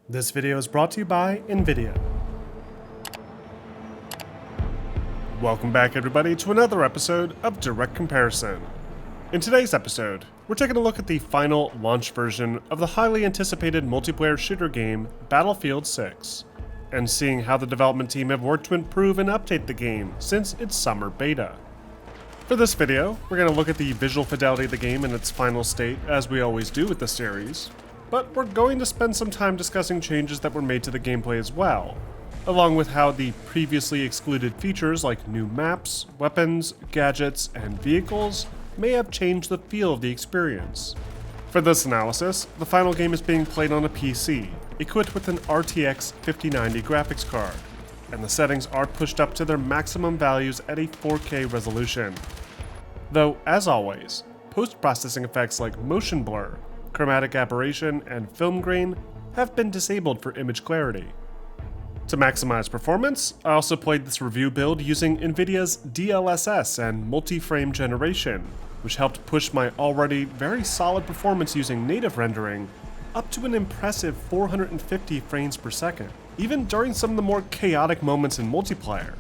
This video is brought to you by NVIDIA. Welcome back everybody to another episode of Direct Comparison. In today's episode, we're taking a look at the final launch version of the highly anticipated multiplayer shooter game Battlefield 6, and seeing how the development team have worked to improve and update the game since its summer beta. For this video, we're going to look at the visual fidelity of the game in its final state, as we always do with the series, but we're going to spend some time discussing changes that were made to the gameplay as well, along with how the previously excluded features like new maps, weapons, gadgets, and vehicles may have changed the feel of the experience. For this analysis, the final game is being played on a PC, equipped with an RTX 5090 graphics card, and the settings are pushed up to their maximum values at a 4K resolution. Though, as always, post-processing effects like motion blur, chromatic aberration, and film grain have been disabled for image clarity. To maximize performance, I also played this review build using NVIDIA's DLSS and multi-frame generation, which helped push my already very solid performance using native rendering up to an impressive 450 frames per second, even during some of the more chaotic moments in multiplayer.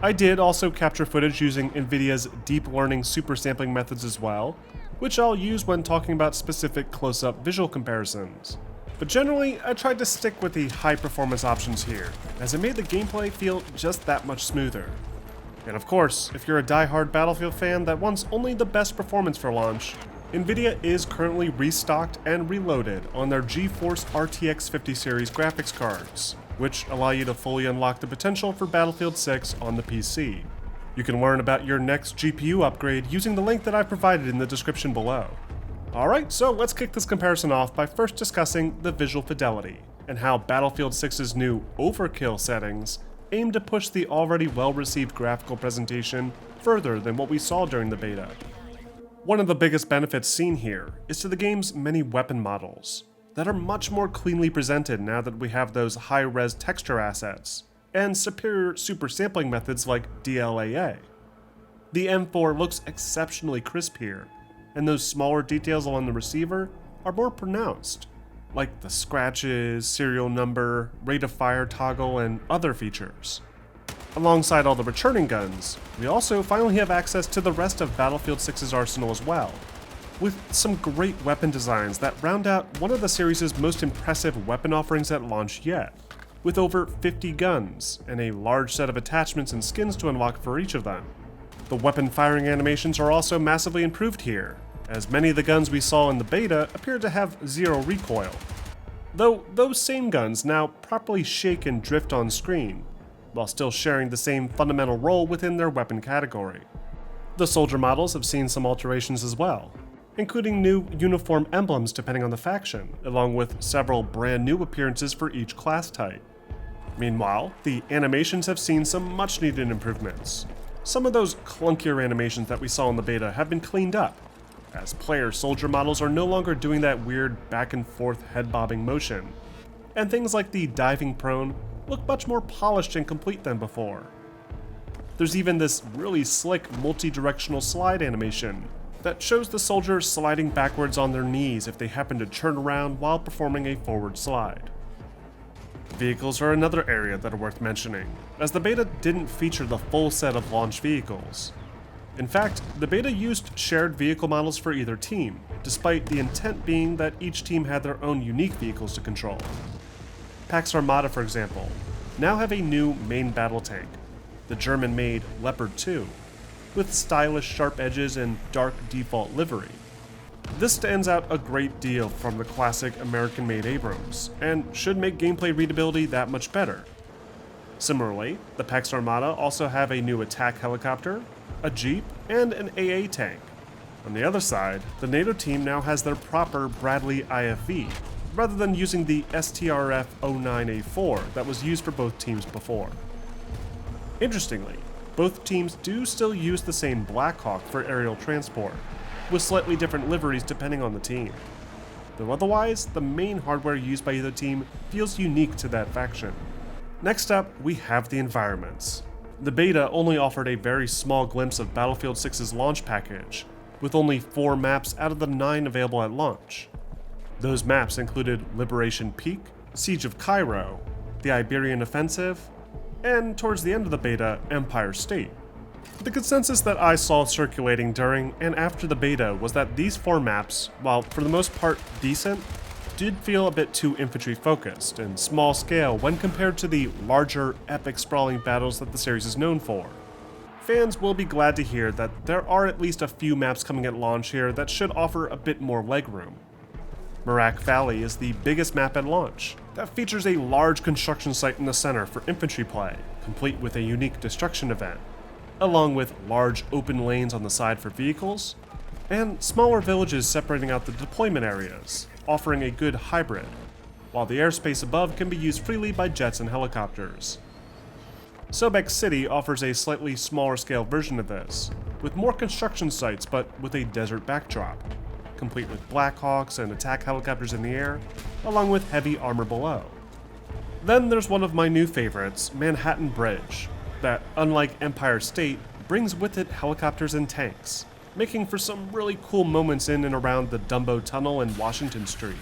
I did also capture footage using NVIDIA's deep learning super sampling methods as well, which I'll use when talking about specific close-up visual comparisons. But generally, I tried to stick with the high performance options here, as it made the gameplay feel just that much smoother. And of course, if you're a die-hard Battlefield fan that wants only the best performance for launch, NVIDIA is currently restocked and reloaded on their GeForce RTX 50 series graphics cards, which allow you to fully unlock the potential for Battlefield 6 on the PC. You can learn about your next GPU upgrade using the link that I've provided in the description below. Alright, so let's kick this comparison off by first discussing the visual fidelity, and how Battlefield 6's new Overkill settings aim to push the already well-received graphical presentation further than what we saw during the beta. One of the biggest benefits seen here is to the game's many weapon models, that are much more cleanly presented now that we have those high-res texture assets, and superior super sampling methods like DLAA. The M4 looks exceptionally crisp here, and those smaller details along the receiver are more pronounced, like the scratches, serial number, rate of fire toggle, and other features. Alongside all the returning guns, we also finally have access to the rest of Battlefield 6's arsenal as well, with some great weapon designs that round out one of the series' most impressive weapon offerings at launch yet, with over 50 guns and a large set of attachments and skins to unlock for each of them. The weapon firing animations are also massively improved here, as many of the guns we saw in the beta appear to have zero recoil, though those same guns now properly shake and drift on screen, while still sharing the same fundamental role within their weapon category. The soldier models have seen some alterations as well, including new uniform emblems depending on the faction, along with several brand new appearances for each class type. Meanwhile, the animations have seen some much needed improvements. Some of those clunkier animations that we saw in the beta have been cleaned up, as player soldier models are no longer doing that weird back and forth head bobbing motion, and things like the diving prone look much more polished and complete than before. There's even this really slick multi-directional slide animation that shows the soldiers sliding backwards on their knees if they happen to turn around while performing a forward slide. Vehicles are another area that are worth mentioning, as the beta didn't feature the full set of launch vehicles. In fact, the beta used shared vehicle models for either team, despite the intent being that each team had their own unique vehicles to control. Pax Armada, for example, now have a new main battle tank, the German-made Leopard 2, with stylish sharp edges and dark default livery. This stands out a great deal from the classic American-made Abrams, and should make gameplay readability that much better. Similarly, the Pax Armada also have a new attack helicopter, a jeep, and an AA tank. On the other side, the NATO team now has their proper Bradley IFV, rather than using the STRF-09A4 that was used for both teams before. Interestingly, both teams do still use the same Black Hawk for aerial transport, with slightly different liveries depending on the team. Though otherwise, the main hardware used by either team feels unique to that faction. Next up, we have the environments. The beta only offered a very small glimpse of Battlefield 6's launch package, with only 4 maps out of the 9 available at launch. Those maps included Liberation Peak, Siege of Cairo, the Iberian Offensive, and towards the end of the beta, Empire State. The consensus that I saw circulating during and after the beta was that these 4 maps, while for the most part decent, did feel a bit too infantry focused and small scale when compared to the larger, epic sprawling battles that the series is known for. Fans will be glad to hear that there are at least a few maps coming at launch here that should offer a bit more legroom. Merak Valley is the biggest map at launch, that features a large construction site in the center for infantry play, complete with a unique destruction event, along with large open lanes on the side for vehicles, and smaller villages separating out the deployment areas, offering a good hybrid, while the airspace above can be used freely by jets and helicopters. Sobek City offers a slightly smaller scale version of this, with more construction sites but with a desert backdrop, complete with Blackhawks and attack helicopters in the air, along with heavy armor below. Then there's one of my new favorites, Manhattan Bridge, that, unlike Empire State, brings with it helicopters and tanks, making for some really cool moments in and around the Dumbo Tunnel and Washington Street.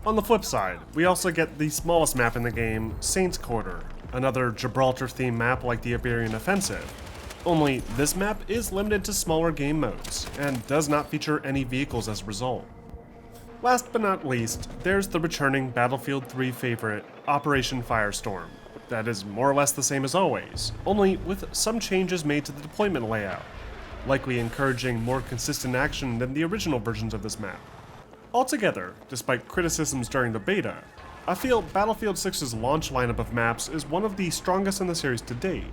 On the flip side, we also get the smallest map in the game, Saints Quarter, another Gibraltar-themed map like the Iberian Offensive. Only this map is limited to smaller game modes, and does not feature any vehicles as a result. Last but not least, there's the returning Battlefield 3 favorite, Operation Firestorm. That is more or less the same as always, only with some changes made to the deployment layout, likely encouraging more consistent action than the original versions of this map. Altogether, despite criticisms during the beta, I feel Battlefield 6's launch lineup of maps is one of the strongest in the series to date,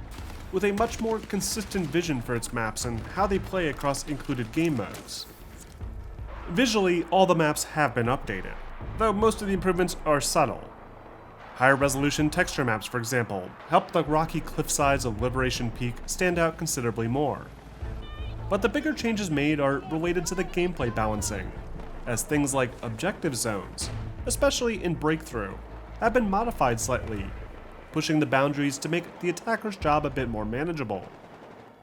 with a much more consistent vision for its maps and how they play across included game modes. Visually, all the maps have been updated, though most of the improvements are subtle. Higher resolution texture maps, for example, help the rocky cliffsides of Liberation Peak stand out considerably more. But the bigger changes made are related to the gameplay balancing, as things like objective zones, especially in Breakthrough, have been modified slightly, pushing the boundaries to make the attacker's job a bit more manageable.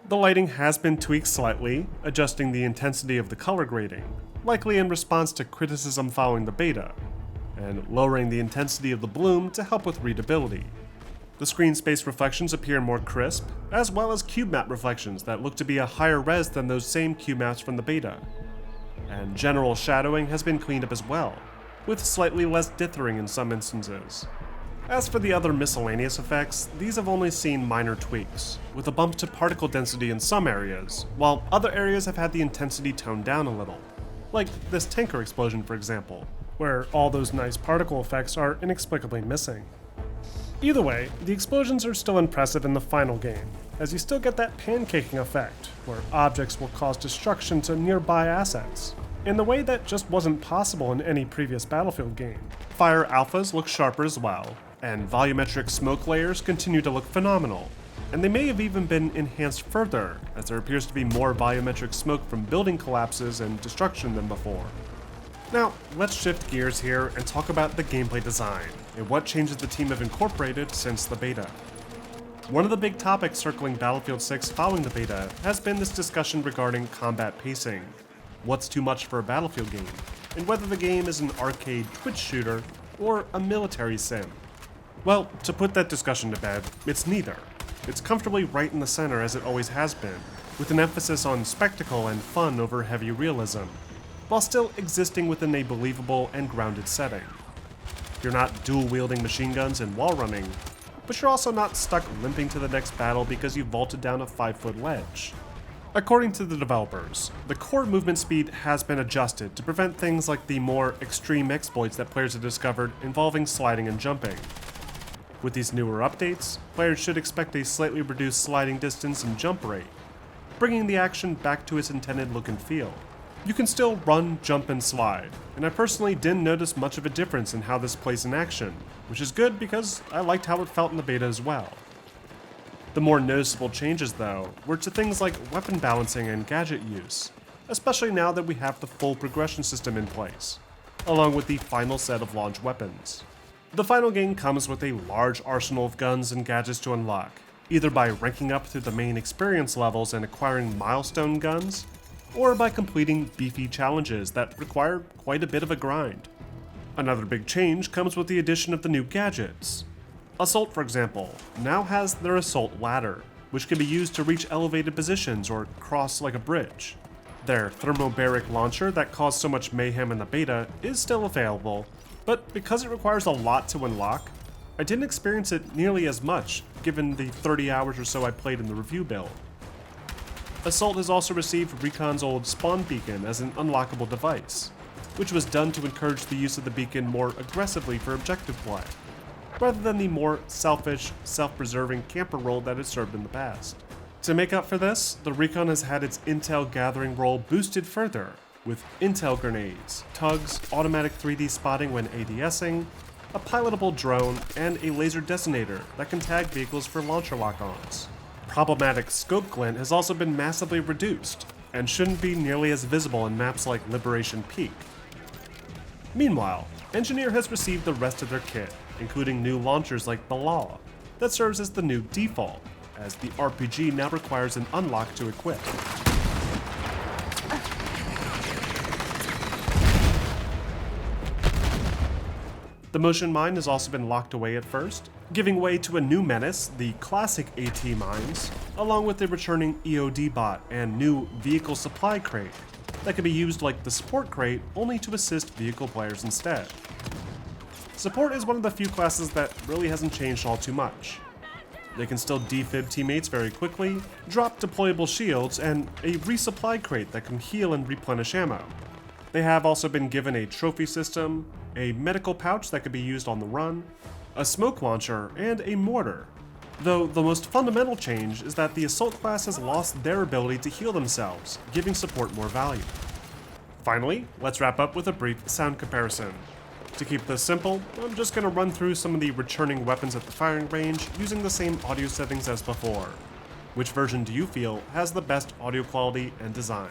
The lighting has been tweaked slightly, adjusting the intensity of the color grading, likely in response to criticism following the beta, and lowering the intensity of the bloom to help with readability. The screen space reflections appear more crisp, as well as cube map reflections that look to be a higher res than those same cube maps from the beta. And general shadowing has been cleaned up as well, with slightly less dithering in some instances. As for the other miscellaneous effects, these have only seen minor tweaks, with a bump to particle density in some areas, while other areas have had the intensity toned down a little. Like this tanker explosion, for example, where all those nice particle effects are inexplicably missing. Either way, the explosions are still impressive in the final game, as you still get that pancaking effect, where objects will cause destruction to nearby assets, in the way that just wasn't possible in any previous Battlefield game. Fire alphas look sharper as well, and volumetric smoke layers continue to look phenomenal, and they may have even been enhanced further, as there appears to be more volumetric smoke from building collapses and destruction than before. Now, let's shift gears here and talk about the gameplay design, and what changes the team have incorporated since the beta. One of the big topics circling Battlefield 6 following the beta has been this discussion regarding combat pacing, what's too much for a Battlefield game, and whether the game is an arcade twitch shooter or a military sim. Well, to put that discussion to bed, it's neither. It's comfortably right in the center as it always has been, with an emphasis on spectacle and fun over heavy realism, while still existing within a believable and grounded setting. You're not dual-wielding machine guns and wall running, but you're also not stuck limping to the next battle because you vaulted down a 5-foot ledge. According to the developers, the core movement speed has been adjusted to prevent things like the more extreme exploits that players have discovered involving sliding and jumping. With these newer updates, players should expect a slightly reduced sliding distance and jump rate, bringing the action back to its intended look and feel. You can still run, jump, and slide, and I personally didn't notice much of a difference in how this plays in action, which is good because I liked how it felt in the beta as well. The more noticeable changes, though, were to things like weapon balancing and gadget use, especially now that we have the full progression system in place, along with the final set of launch weapons. The final game comes with a large arsenal of guns and gadgets to unlock, either by ranking up through the main experience levels and acquiring milestone guns, or by completing beefy challenges that require quite a bit of a grind. Another big change comes with the addition of the new gadgets. Assault, for example, now has their Assault Ladder, which can be used to reach elevated positions or cross like a bridge. Their thermobaric launcher that caused so much mayhem in the beta is still available, but because it requires a lot to unlock, I didn't experience it nearly as much given the 30 hours or so I played in the review build. Assault has also received Recon's old spawn beacon as an unlockable device, which was done to encourage the use of the beacon more aggressively for objective play, rather than the more selfish, self-preserving camper role that it served in the past. To make up for this, the Recon has had its intel gathering role boosted further, with intel grenades, tugs, automatic 3D spotting when ADSing, a pilotable drone, and a laser detonator that can tag vehicles for launcher lock-ons. Problematic scope glint has also been massively reduced, and shouldn't be nearly as visible in maps like Liberation Peak. Meanwhile, Engineer has received the rest of their kit, including new launchers like the Law, that serves as the new default, as the RPG now requires an unlock to equip. The motion mine has also been locked away at first, giving way to a new menace, the classic AT mines, along with the returning EOD bot and new vehicle supply crate that can be used like the support crate only to assist vehicle players instead. Support is one of the few classes that really hasn't changed all too much. They can still defib teammates very quickly, drop deployable shields, and a resupply crate that can heal and replenish ammo. They have also been given a trophy system, a medical pouch that can be used on the run, a smoke launcher, and a mortar. Though the most fundamental change is that the Assault class has lost their ability to heal themselves, giving support more value. Finally, let's wrap up with a brief sound comparison. To keep this simple, I'm just going to run through some of the returning weapons at the firing range using the same audio settings as before. Which version do you feel has the best audio quality and design?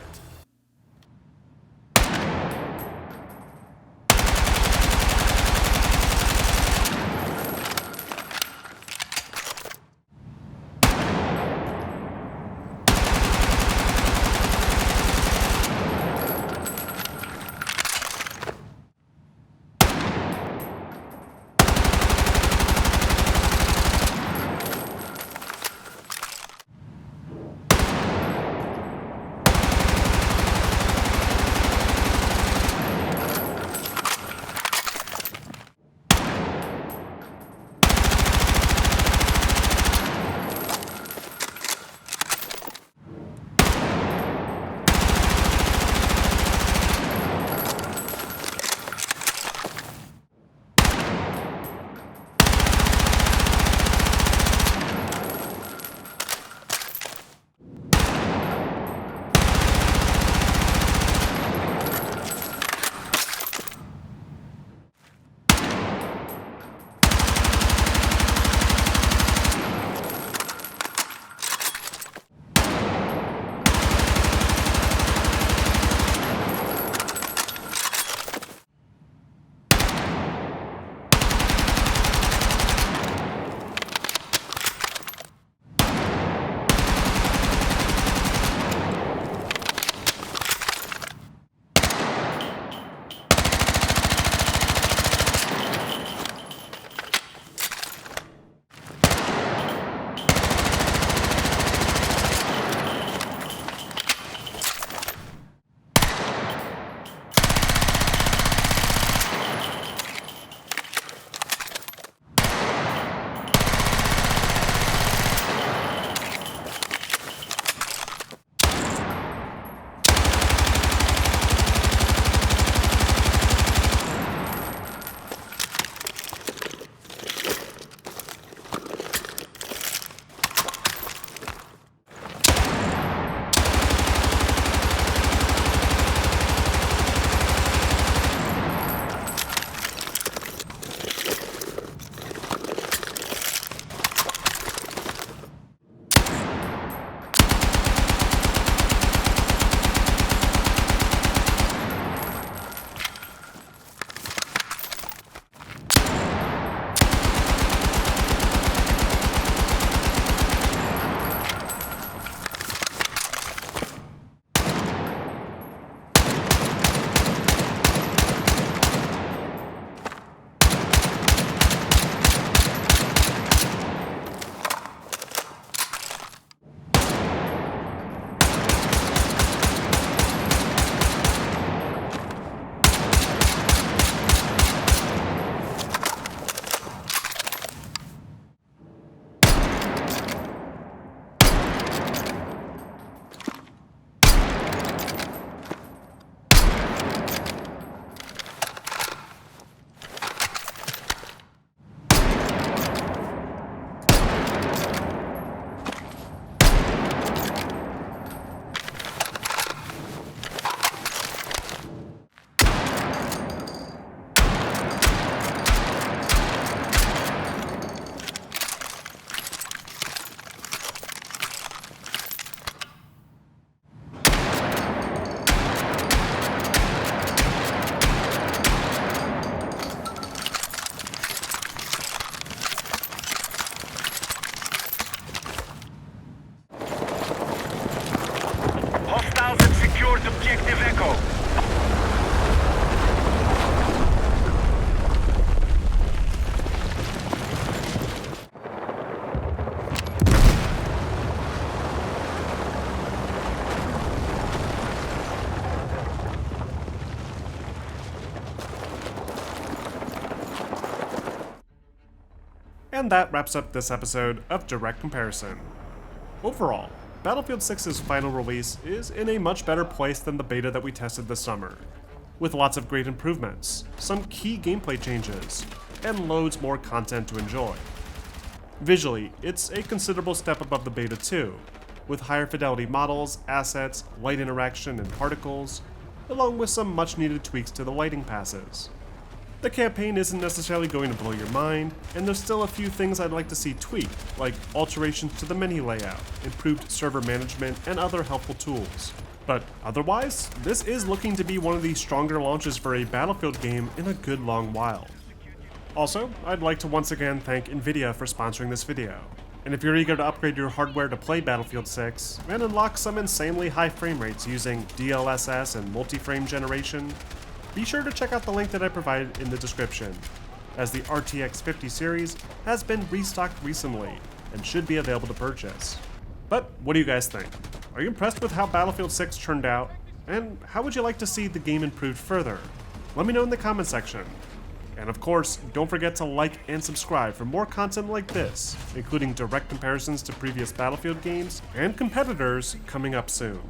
And that wraps up this episode of Direct Comparison. Overall, Battlefield 6's final release is in a much better place than the beta that we tested this summer, with lots of great improvements, some key gameplay changes, and loads more content to enjoy. Visually, it's a considerable step above the beta too, with higher fidelity models, assets, light interaction, and particles, along with some much needed tweaks to the lighting passes. The campaign isn't necessarily going to blow your mind, and there's still a few things I'd like to see tweaked, like alterations to the menu layout, improved server management, and other helpful tools. But otherwise, this is looking to be one of the stronger launches for a Battlefield game in a good long while. Also, I'd like to once again thank Nvidia for sponsoring this video. And if you're eager to upgrade your hardware to play Battlefield 6 and unlock some insanely high frame rates using DLSS and multi-frame generation, be sure to check out the link that I provided in the description, as the RTX 50 series has been restocked recently and should be available to purchase. But what do you guys think? Are you impressed with how Battlefield 6 turned out? And how would you like to see the game improved further? Let me know in the comment section. And of course, don't forget to like and subscribe for more content like this, including direct comparisons to previous Battlefield games and competitors coming up soon.